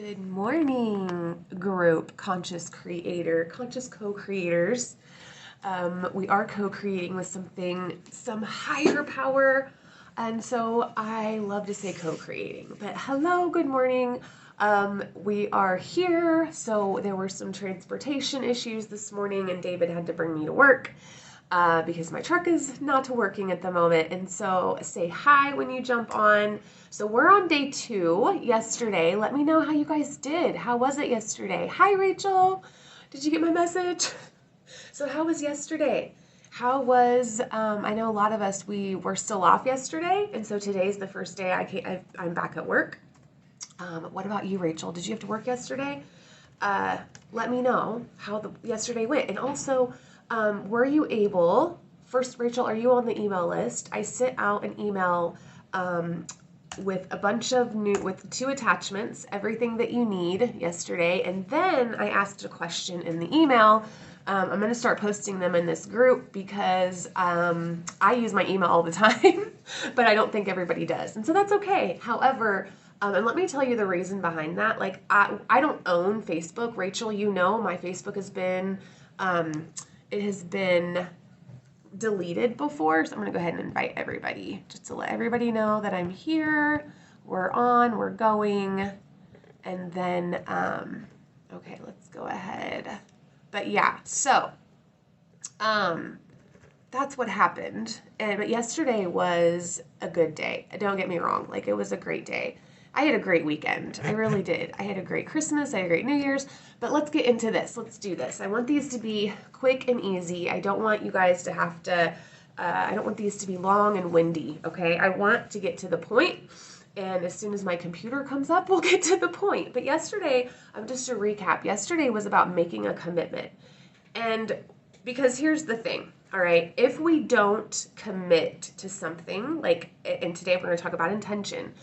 Good morning, group, conscious creator, conscious co-creators. We are co-creating with some higher power, and so I love to say co-creating. But hello, good morning. We are here. So there were some transportation issues this morning, and David had to bring me to work. Because my truck is not working at the moment. And so say hi when you jump on. So we're on day 2 yesterday. Let me know how you guys did. How was it yesterday? Hi, Rachel. Did you get my message? So how was yesterday? How was, I know a lot of us, we were still off yesterday. And so today's the first day I'm back at work. What about you, Rachel? Did you have to work yesterday? Let me know how yesterday went. And also, were you able, first, Rachel, are you on the email list? I sent out an email with a bunch of with 2 attachments, everything that you need yesterday. And then I asked a question in the email. I'm going to start posting them in this group because I use my email all the time, but I don't think everybody does. And so that's okay. However, and let me tell you the reason behind that. Like, I don't own Facebook. Rachel, you know, my Facebook has been, it has been deleted before. So I'm going to go ahead and invite everybody just to let everybody know that I'm here. We're on, we're going. And then, okay, let's go ahead. But yeah, so, that's what happened. But yesterday was a good day. Don't get me wrong. Like, it was a great day. I had a great weekend. I really did. I had a great Christmas. I had a great New Year's. But let's get into this. Let's do this. I want these to be quick and easy. I don't want you guys to have to, I don't want these to be long and windy, okay? I want to get to the point. And as soon as my computer comes up, we'll get to the point. But yesterday, just to recap, yesterday was about making a commitment. And because here's the thing, all right? If we don't commit to something, like, and today we're going to talk about intention,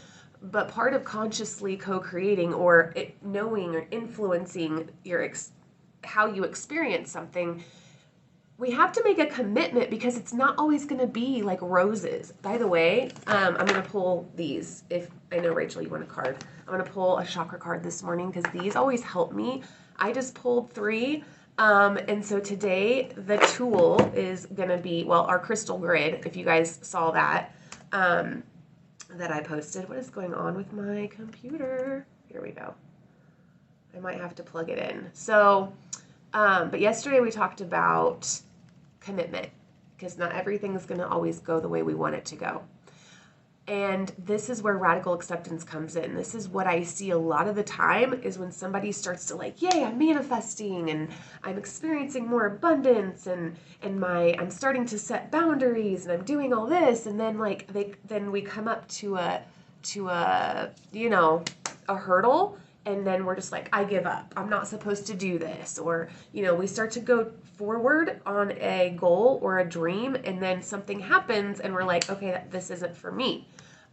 but part of consciously co-creating or knowing or influencing how you experience something, we have to make a commitment because it's not always going to be like roses. By the way, I'm going to pull these. If I know, Rachel, you want a card. I'm going to pull a chakra card this morning because these always help me. I just pulled 3. And so today the tool is going to be, well, our crystal grid, if you guys saw that, that I posted. What is going on with my computer? Here we go. I might have to plug it in. So, but yesterday we talked about commitment because not everything is going to always go the way we want it to go. And this is where radical acceptance comes in. This is what I see a lot of the time is when somebody starts to like, yay, I'm manifesting and I'm experiencing more abundance and I'm starting to set boundaries and I'm doing all this. And then like then we come up to a hurdle. And then we're just like, I give up. I'm not supposed to do this. Or, we start to go forward on a goal or a dream, and then something happens, and we're like, okay, this isn't for me.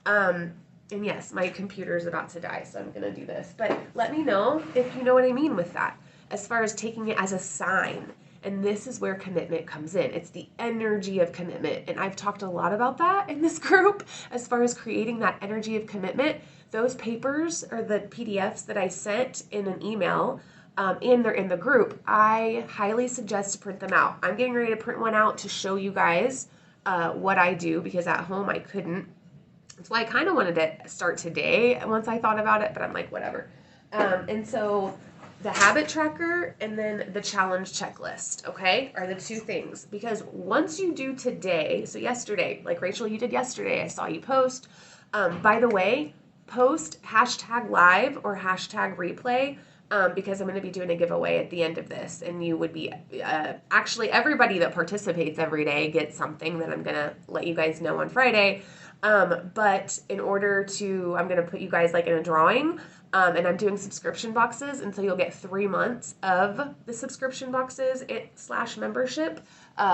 And yes, my computer is about to die, so I'm going to do this. But let me know if you know what I mean with that, as far as taking it as a sign. And this is where commitment comes in. It's the energy of commitment. And I've talked a lot about that in this group, as far as creating that energy of commitment. Those papers or the PDFs that I sent in an email, and they're in the group, I highly suggest to print them out. I'm getting ready to print one out to show you guys what I do, because at home I couldn't. That's why I kind of wanted to start today once I thought about it, but I'm like, whatever. And so the habit tracker and then the challenge checklist, okay, are the 2 things. Because once you do today, so yesterday, like Rachel, you did yesterday, I saw you post. By the way, post #live or #replay because I'm going to be doing a giveaway at the end of this. And you would be, actually everybody that participates every day gets something that I'm going to let you guys know on Friday. But in order to, I'm going to put you guys like in a drawing, and I'm doing subscription boxes. And so you'll get 3 months of the subscription boxes / membership,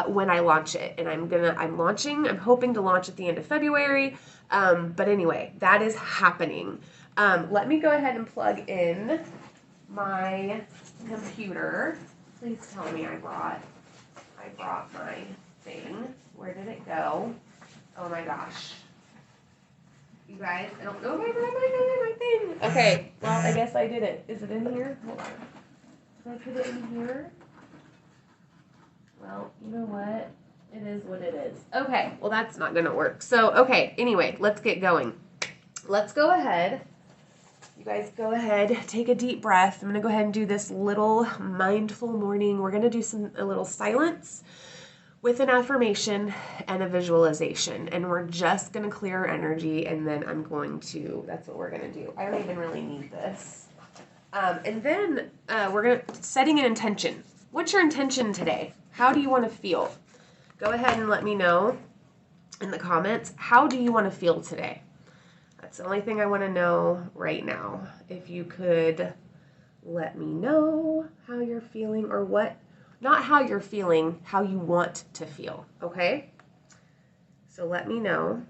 when I launch it. And I'm hoping to launch at the end of February. But anyway, that is happening. Let me go ahead and plug in my computer. Please tell me I brought my thing. Where did it go? Oh my gosh. You guys, I don't know if I brought my thing. Okay, well, I guess I did it. Is it in here? Hold on. Did I put it in here? Well, you know what? It is what it is. Okay, well, that's not going to work. So, okay, anyway, let's get going. Let's go ahead. You guys go ahead, take a deep breath. I'm going to go ahead and do this little mindful morning. We're going to do a little silence with an affirmation and a visualization. And we're just going to clear our energy, and then that's what we're going to do. I don't even really need this. And then we're setting an intention. What's your intention today? How do you want to feel? Go ahead and let me know in the comments. How do you want to feel today? That's the only thing I want to know right now. If you could let me know how you're feeling, or not how you're feeling, how you want to feel, okay? So let me know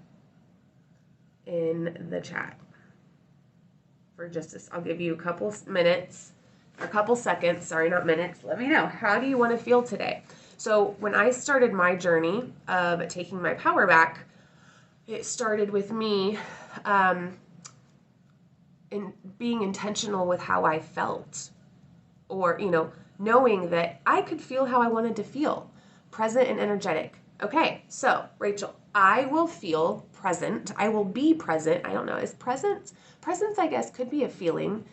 in the chat for I'll give you a couple minutes, or a couple seconds, sorry, not minutes. Let me know, how do you want to feel today? So when I started my journey of taking my power back, it started with me in being intentional with how I felt, or, knowing that I could feel how I wanted to feel, present and energetic. Okay, so Rachel, I will feel present. I will be present. I don't know, is presence, I guess, could be a feeling.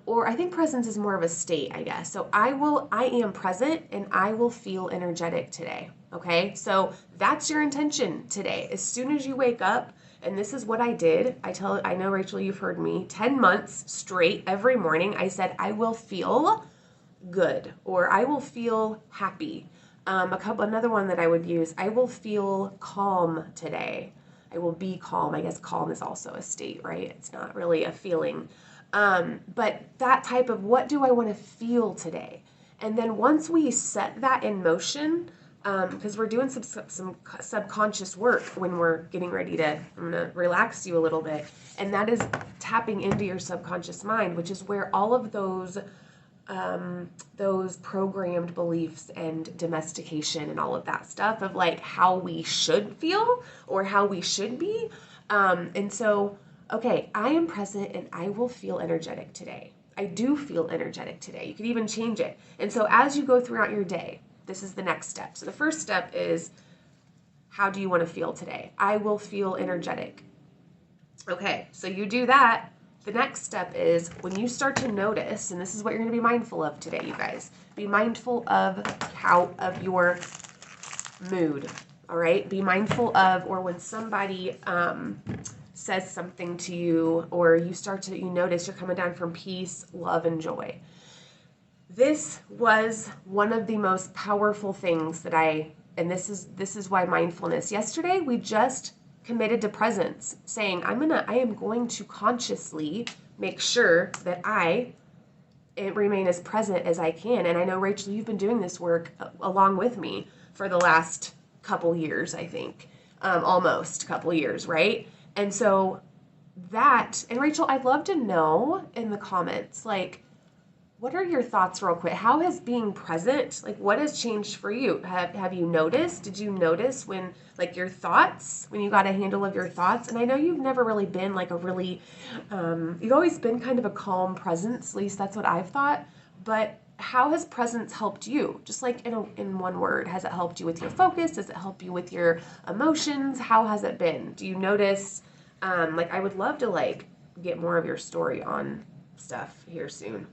Or I think presence is more of a state, I guess. So I am present, and I will feel energetic today. Okay. So that's your intention today. As soon as you wake up, and this is what I did. I know, Rachel, you've heard me 10 months straight every morning. I said, I will feel good, or I will feel happy. Another one that I would use, I will feel calm today. I will be calm. I guess calm is also a state, right? It's not really a feeling. But that type of, what do I want to feel today? And then once we set that in motion, because we're doing some subconscious work when we're getting ready I'm going to relax you a little bit. And that is tapping into your subconscious mind, which is where all of those programmed beliefs and domestication and all of that stuff of like how we should feel or how we should be. And so, okay, I am present, and I will feel energetic today. I do feel energetic today. You could even change it. And so as you go throughout your day, this is the next step. So the first step is, how do you want to feel today? I will feel energetic. Okay, so you do that. The next step is when you start to notice, and this is what you're going to be mindful of today, you guys. Be mindful of your mood, all right? Be mindful of, or when somebody says something to you, or you notice you're coming down from peace, love, and joy. This was one of the most powerful things and this is why mindfulness. Yesterday, we just committed to presence, saying, I am going to consciously make sure that I remain as present as I can. And I know, Rachel, you've been doing this work along with me for the last couple years, I think, almost couple years, right? And so and Rachel, I'd love to know in the comments, like, what are your thoughts real quick? How has being present, like, what has changed for you? Have you noticed? Did you notice when, like, your thoughts, when you got a handle of your thoughts? And I know you've never really been like you've always been kind of a calm presence, at least that's what I've thought. But how has presence helped you? Just like in one word, has it helped you with your focus? Does it help you with your emotions? How has it been? Do you notice, I would love to get more of your story on stuff here soon.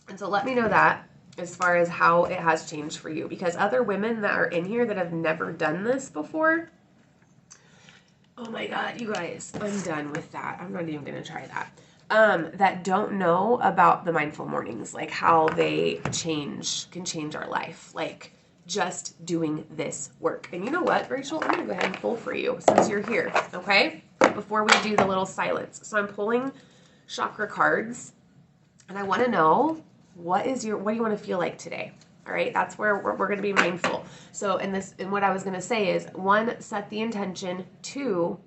And so let me know that as far as how it has changed for you, because other women that are in here that have never done this before, oh my God, you guys, I'm done with that. I'm not even going to try that. That don't know about the mindful mornings, like how they can change our life, like just doing this work. And you know what, Rachel, I'm going to go ahead and pull for you since you're here, okay? Before we do the little silence. So I'm pulling chakra cards, and I want to know, what do you want to feel like today? All right, that's where we're going to be mindful. So and what I was going to say is, 1, set the intention. 2,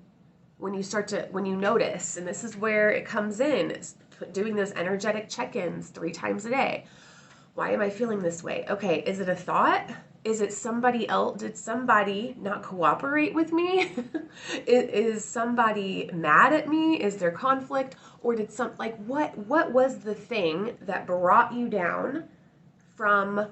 when you notice, and this is where it comes in, doing those energetic check-ins 3 times a day. Why am I feeling this way? Okay, is it a thought? Is it somebody else? Did somebody not cooperate with me? Is somebody mad at me? Is there conflict? Or did what was the thing that brought you down from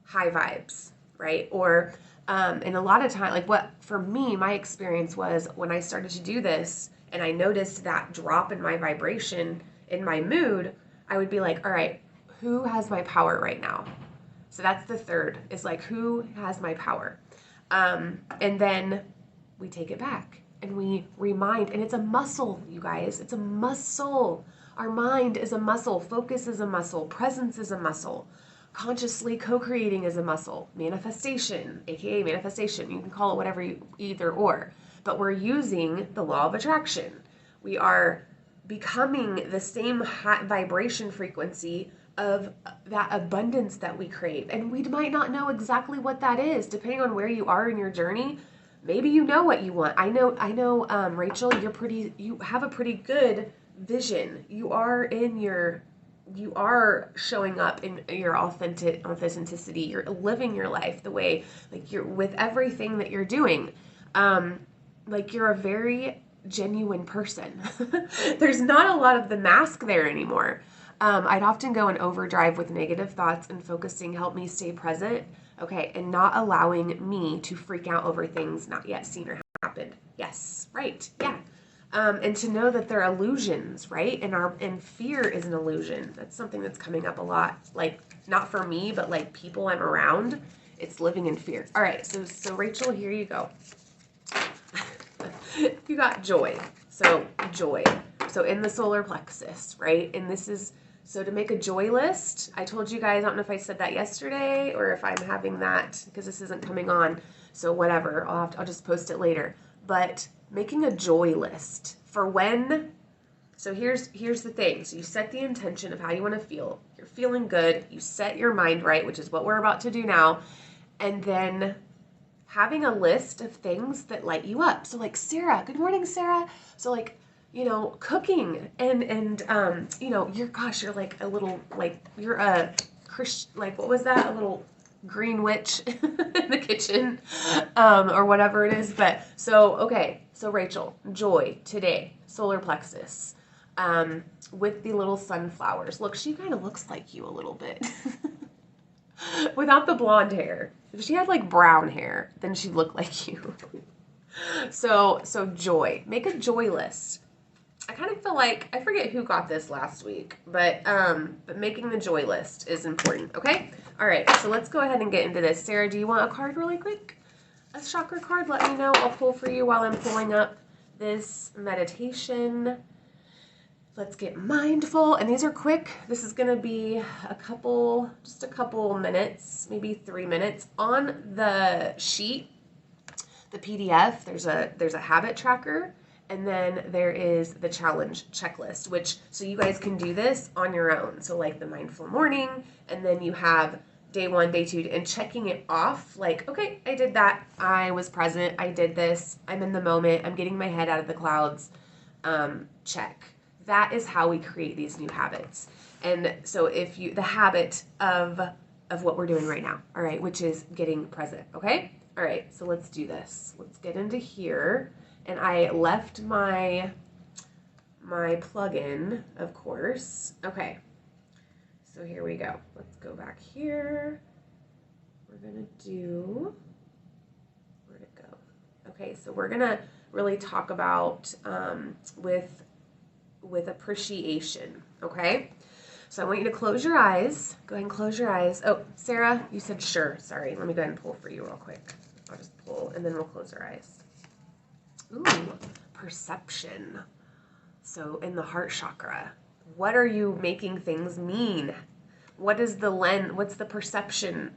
high vibes, right? Or and a lot of time, like what for me, my experience was when I started to do this and I noticed that drop in my vibration, in my mood, I would be like, all right, who has my power right now? So that's the third, is like, who has my power? And then we take it back and we remind, and it's a muscle, you guys. It's a muscle. Our mind is a muscle. Focus is a muscle. Presence is a muscle. Consciously co-creating is a muscle. Manifestation, aka manifestation. You can call it whatever, either or. But we're using the law of attraction. We are becoming the same high vibration frequency of that abundance that we crave. And we might not know exactly what that is, depending on where you are in your journey. Maybe you know what you want. I know, Rachel, you have a pretty good vision. You are showing up in your authenticity. You're living your life the way, like you're with everything that you're doing. Like you're a very genuine person. There's not a lot of the mask there anymore. I'd often go in overdrive with negative thoughts, and focusing helped me stay present, okay, and not allowing me to freak out over things not yet seen or happened. Yes, right, yeah. And to know that they're illusions, right? And fear is an illusion. That's something that's coming up a lot. Like, not for me, but like people I'm around, it's living in fear. All right, so Rachel, here you go. You got joy. So joy. So in the solar plexus, right? And this is, so to make a joy list, I told you guys, I don't know if I said that yesterday or if I'm having that, because this isn't coming on. So whatever, I'll just post it later. But making a joy list for when, so here's the thing. So you set the intention of how you want to feel. You're feeling good. You set your mind right, which is what we're about to do now. And then having a list of things that light you up. So like Sarah, good morning, Sarah. So like, you know, cooking and you know, you're like a little, like you're a Christian, like what was that? A little green witch in the kitchen, or whatever it is. But so, okay. So Rachel, joy today, solar plexus, with the little sunflowers. Look, she kind of looks like you a little bit. Without the blonde hair. If she had like brown hair, then she'd look like you. So joy. Make a joy list. I kind of feel like, I forget who got this last week, but making the joy list is important, okay? All right, so let's go ahead and get into this. Sarah, do you want a card really quick? A chakra card? Let me know. I'll pull for you while I'm pulling up this meditation. Let's get mindful. And these are quick. This is going to be just a couple minutes, maybe 3 minutes. On the sheet, the PDF, there's a habit tracker. And then there is the challenge checklist, so you guys can do this on your own. So like the mindful morning, and then you have day 1, day 2, and checking it off. Like, okay, I did that. I was present. I did this. I'm in the moment. I'm getting my head out of the clouds. Check. That is how we create these new habits. And so the habit of what we're doing right now, all right, which is getting present, okay? All right, so let's do this. Let's get into here. And I left my plug-in, of course. Okay, so here we go. Let's go back here. We're gonna do, where'd it go? Okay, so we're gonna really talk about with appreciation, okay? So I want you to close your eyes. Go ahead and close your eyes. Oh, Sarah, you said sure. Sorry, let me go ahead and pull for you real quick. I'll just pull, and then we'll close our eyes. Ooh, perception. So in the heart chakra, what are you making things mean? What is the lens? What's the perception?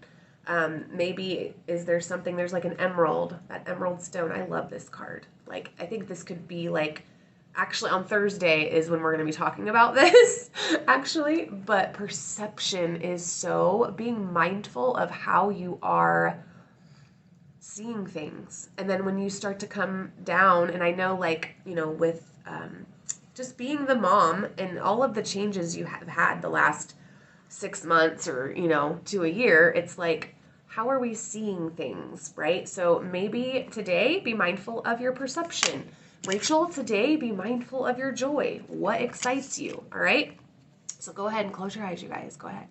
Maybe is there something, there's like an emerald, that emerald stone. I love this card. Like, I think this could be like, actually on Thursday is when we're going to be talking about this, actually. But perception is so being mindful of how you are seeing things. And then when you start to come down, and I know, like, you know, with just being the mom and all of the changes you have had the last 6 months or, you know, to a year, it's like, How are we seeing things, right? So maybe today, be mindful of your perception. Rachel, today, be mindful of your joy. What excites you, all right? So go ahead and close your eyes, you guys. Go ahead.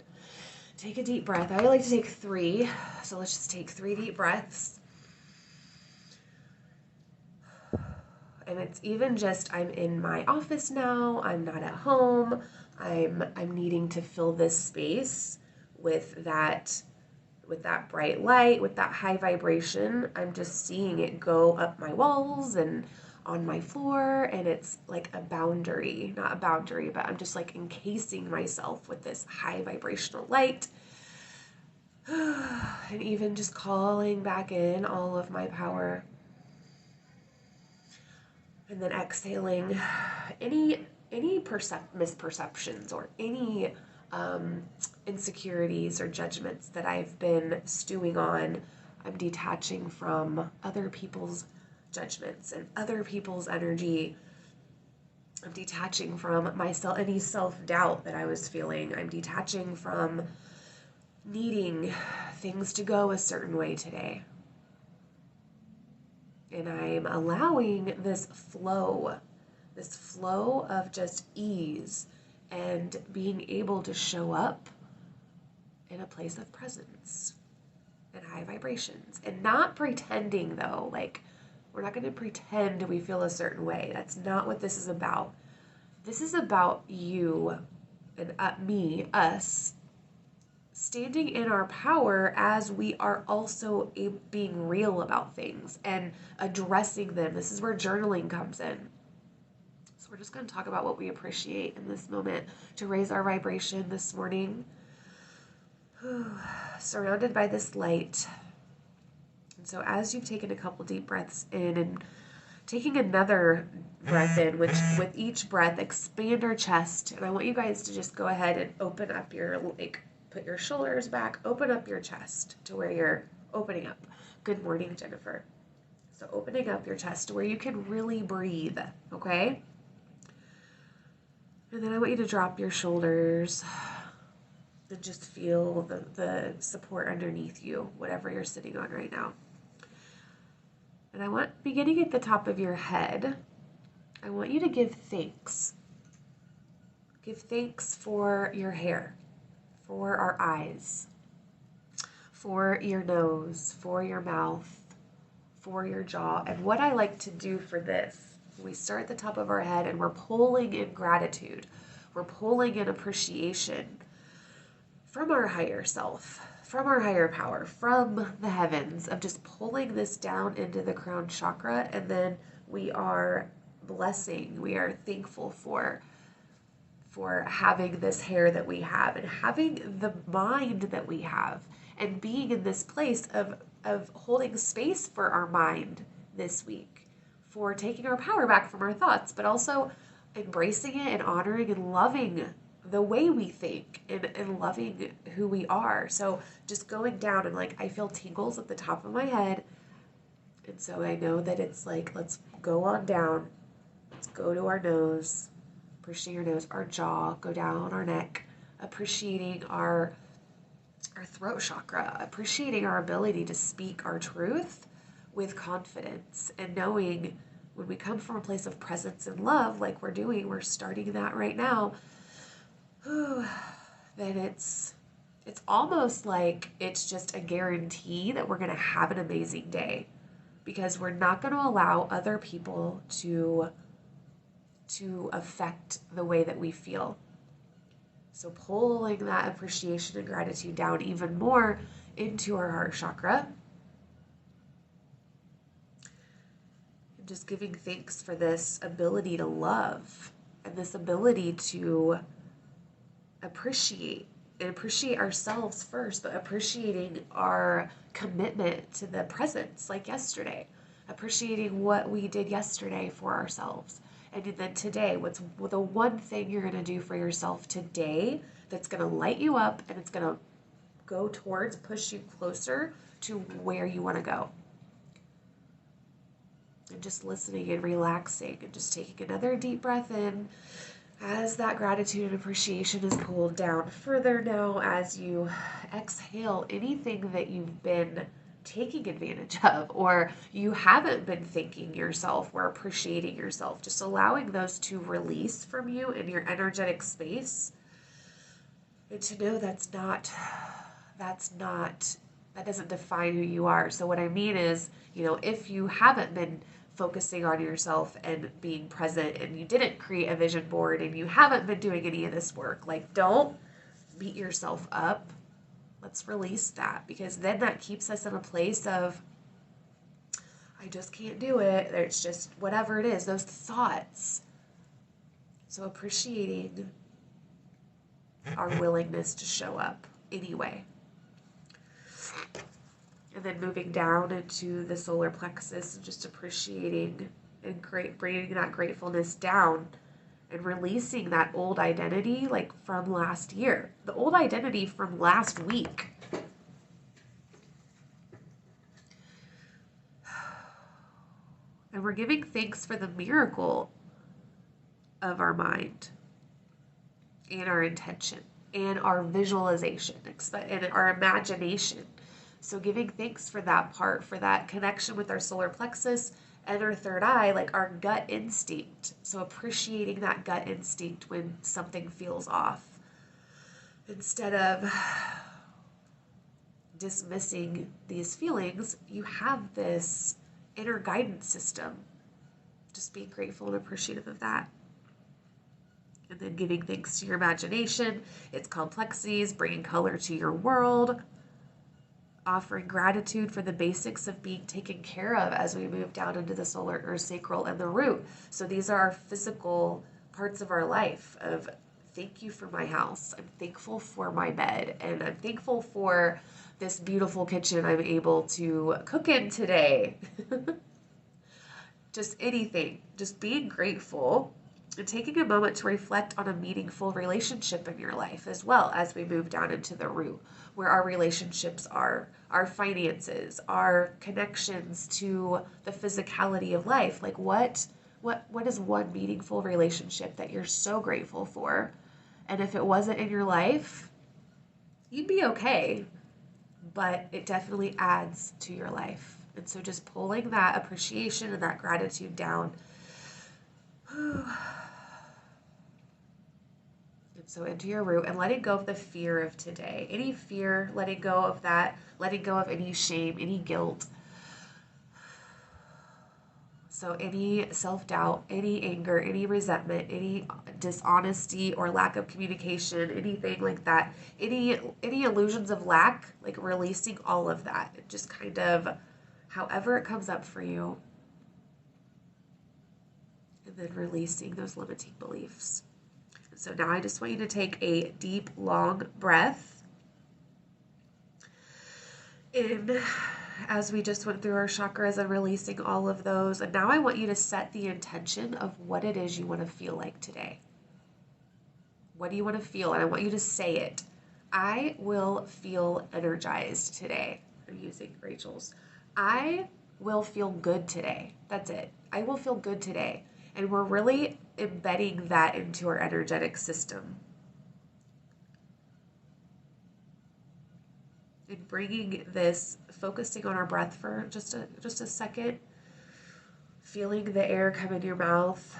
Take a deep breath. I like to take 3. So let's just take 3 deep breaths. And it's even just, I'm in my office now. I'm not at home. I'm needing to fill this space with that bright light, with that high vibration. I'm just seeing it go up my walls and on my floor, and it's like a boundary, not a boundary, but I'm just like encasing myself with this high vibrational light. And even just calling back in all of my power. And then exhaling any misperceptions or any insecurities or judgments that I've been stewing on. I'm detaching from other people's judgments and other people's energy. I'm detaching from myself, any self-doubt that I was feeling. I'm detaching from needing things to go a certain way today. And I'm allowing this flow of just ease and being able to show up in a place of presence and high vibrations. And not pretending, though, like, we're not going to pretend we feel a certain way. That's not what this is about. This is about you and me, us, standing in our power as we are also being real about things and addressing them. This is where journaling comes in. So we're just going to talk about what we appreciate in this moment to raise our vibration this morning. Surrounded by this light. And so as you've taken a couple deep breaths in and taking another breath in, which with each breath, expand our chest. And I want you guys to just go ahead and open up your, put your shoulders back, open up your chest to where you're opening up. Good morning, Jennifer. So opening up your chest to where you can really breathe, okay? And then I want you to drop your shoulders and just feel the support underneath you, whatever you're sitting on right now. And I want, beginning at the top of your head, I want you to give thanks. Give thanks for your hair, for our eyes, for your nose, for your mouth, for your jaw. And what I like to do for this, we start at the top of our head and we're pulling in gratitude. We're pulling in appreciation from our higher self, from our higher power, from the heavens, of just pulling this down into the crown chakra. And then we are blessing, we are thankful for having this hair that we have and having the mind that we have and being in this place of holding space for our mind this week, for taking our power back from our thoughts, but also embracing it and honoring and loving the way we think and loving who we are. So just going down and like, I feel tingles at the top of my head. And so I know that it's like, let's go on down. Let's go to our nose, appreciate your nose, our jaw, go down our neck, appreciating our throat chakra, appreciating our ability to speak our truth with confidence and knowing when we come from a place of presence and love, like we're doing, we're starting that right now, then it's almost like it's just a guarantee that we're going to have an amazing day, because we're not going to allow other people to affect the way that we feel. So pulling that appreciation and gratitude down even more into our heart chakra. And just giving thanks for this ability to love and this ability to appreciate ourselves first, but appreciating our commitment to the presence, like yesterday, appreciating what we did yesterday for ourselves. And then today, what's the one thing you're going to do for yourself today that's going to light you up and it's going to go towards, push you closer to where you want to go. And just listening and relaxing and just taking another deep breath in. As that gratitude and appreciation is pulled down further now, as you exhale anything that you've been taking advantage of or you haven't been thanking yourself or appreciating yourself, just allowing those to release from you in your energetic space. And to know that doesn't define who you are. So what I mean is, if you haven't been focusing on yourself and being present and you didn't create a vision board and you haven't been doing any of this work, like, don't beat yourself up. Let's release that, because then that keeps us in a place of, I just can't do it. It's just whatever it is, those thoughts. So appreciating our willingness to show up anyway. And then moving down into the solar plexus and just appreciating and bringing that gratefulness down and releasing that old identity, like from last year, the old identity from last week. And we're giving thanks for the miracle of our mind and our intention and our visualization and our imagination. So giving thanks for that part, for that connection with our solar plexus and our third eye, like our gut instinct. So appreciating that gut instinct when something feels off. Instead of dismissing these feelings, you have this inner guidance system. Just being grateful and appreciative of that. And then giving thanks to your imagination, its complexities, bringing color to your world, offering gratitude for the basics of being taken care of as we move down into the solar earth sacral and the root. So these are our physical parts of our life of thank you for my house. I'm thankful for my bed, and I'm thankful for this beautiful kitchen I'm able to cook in today. Just anything, just being grateful and taking a moment to reflect on a meaningful relationship in your life as well as we move down into the root, where our relationships are, our finances, our connections to the physicality of life. Like what is one meaningful relationship that you're so grateful for? And if it wasn't in your life, you'd be okay, but it definitely adds to your life. And so just pulling that appreciation and that gratitude down. So into your root and letting go of the fear of today. Any fear, letting go of that, letting go of any shame, any guilt. So any self-doubt, any anger, any resentment, any dishonesty or lack of communication, anything like that, any illusions of lack, like releasing all of that. Just kind of however it comes up for you. And then releasing those limiting beliefs. So now I just want you to take a deep, long breath in as we just went through our chakras and releasing all of those. And now I want you to set the intention of what it is you want to feel like today. What do you want to feel? And I want you to say it. I will feel energized today. I'm using Rachel's. I will feel good today. That's it. I will feel good today. And we're really embedding that into our energetic system. And bringing this, focusing on our breath for just a second. Feeling the air come in your mouth,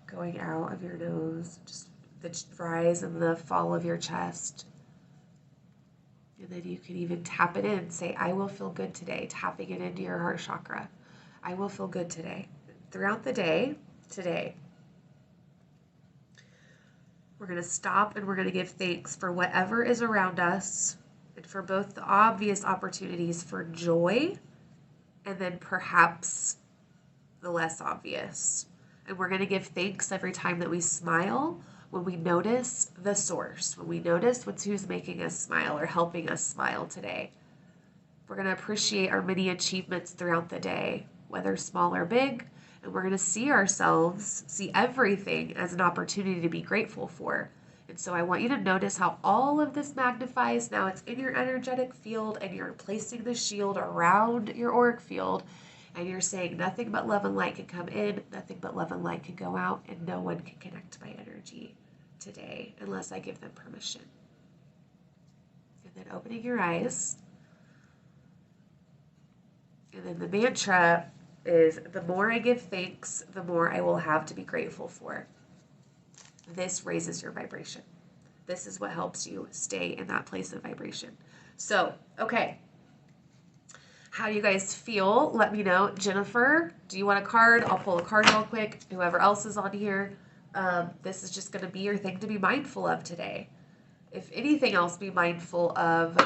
going out of your nose, just the rise and the fall of your chest. And then you can even tap it in. Say, I will feel good today. Tapping it into your heart chakra. I will feel good today. Throughout the day, today, we're going to stop and we're going to give thanks for whatever is around us and for both the obvious opportunities for joy and then perhaps the less obvious. And we're going to give thanks every time that we smile, when we notice the source, when we notice who's making us smile or helping us smile today. We're going to appreciate our many achievements throughout the day, whether small or big, and we're going to see everything as an opportunity to be grateful for. And so I want you to notice how all of this magnifies. Now it's in your energetic field and you're placing the shield around your auric field. And you're saying nothing but love and light can come in, nothing but love and light can go out, and no one can connect to my energy today unless I give them permission. And then opening your eyes. And then the mantra is, the more I give thanks, the more I will have to be grateful for. This raises your vibration. This is what helps you stay in that place of vibration. So, okay. How do you guys feel? Let me know. Jennifer, do you want a card? I'll pull a card real quick. Whoever else is on here, this is just going to be your thing to be mindful of today. If anything else, be mindful of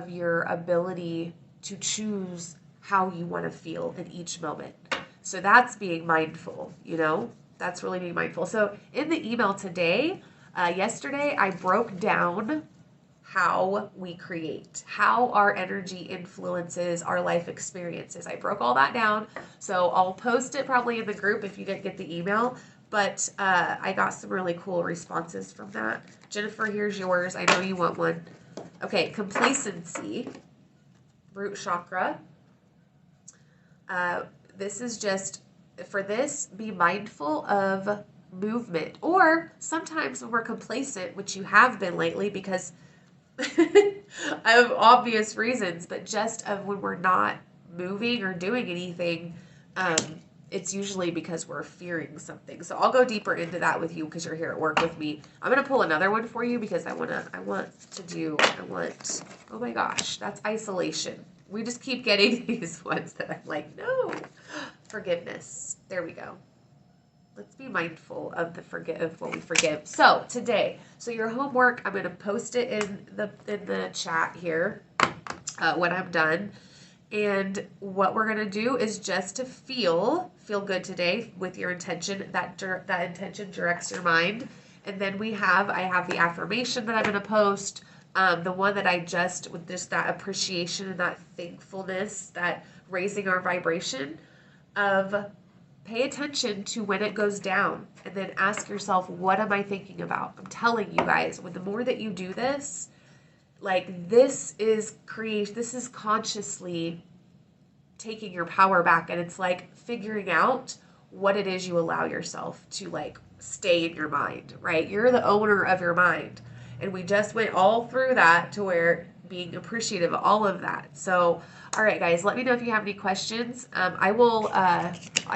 your ability to choose how you want to feel in each moment. So that's being mindful, you know? That's really being mindful. So in the email today, yesterday, I broke down how we create, how our energy influences our life experiences. I broke all that down. So I'll post it probably in the group if you didn't get the email. But I got some really cool responses from that. Jennifer, here's yours. I know you want one. Okay, complacency, root chakra. This is just, for this, be mindful of movement. Or sometimes when we're complacent, which you have been lately because of obvious reasons, but just of when we're not moving or doing anything, it's usually because we're fearing something. So I'll go deeper into that with you because you're here at work with me. I'm going to pull another one for you because oh my gosh, that's isolation. We just keep getting these ones that I'm like, no. Forgiveness. There we go. Let's be mindful of what we forgive. So today, your homework, I'm going to post it in the chat here when I'm done. And what we're going to do is just to feel good today with your intention. That intention directs your mind. And then I have the affirmation that I'm going to post. The one that with just that appreciation and that thankfulness, that raising our vibration of pay attention to when it goes down and then ask yourself, what am I thinking about? I'm telling you guys, the more that you do this, like this is consciously taking your power back. And it's like figuring out what it is you allow yourself to like stay in your mind, right? You're the owner of your mind. And we just went all through that to where being appreciative of all of that. So, all right, guys, let me know if you have any questions. I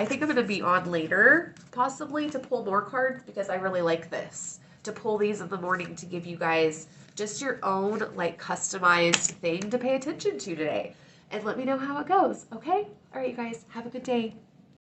think I'm going to be on later, possibly, to pull more cards because I really like this. To pull these in the morning to give you guys just your own, like, customized thing to pay attention to today. And let me know how it goes, okay? All right, you guys, have a good day.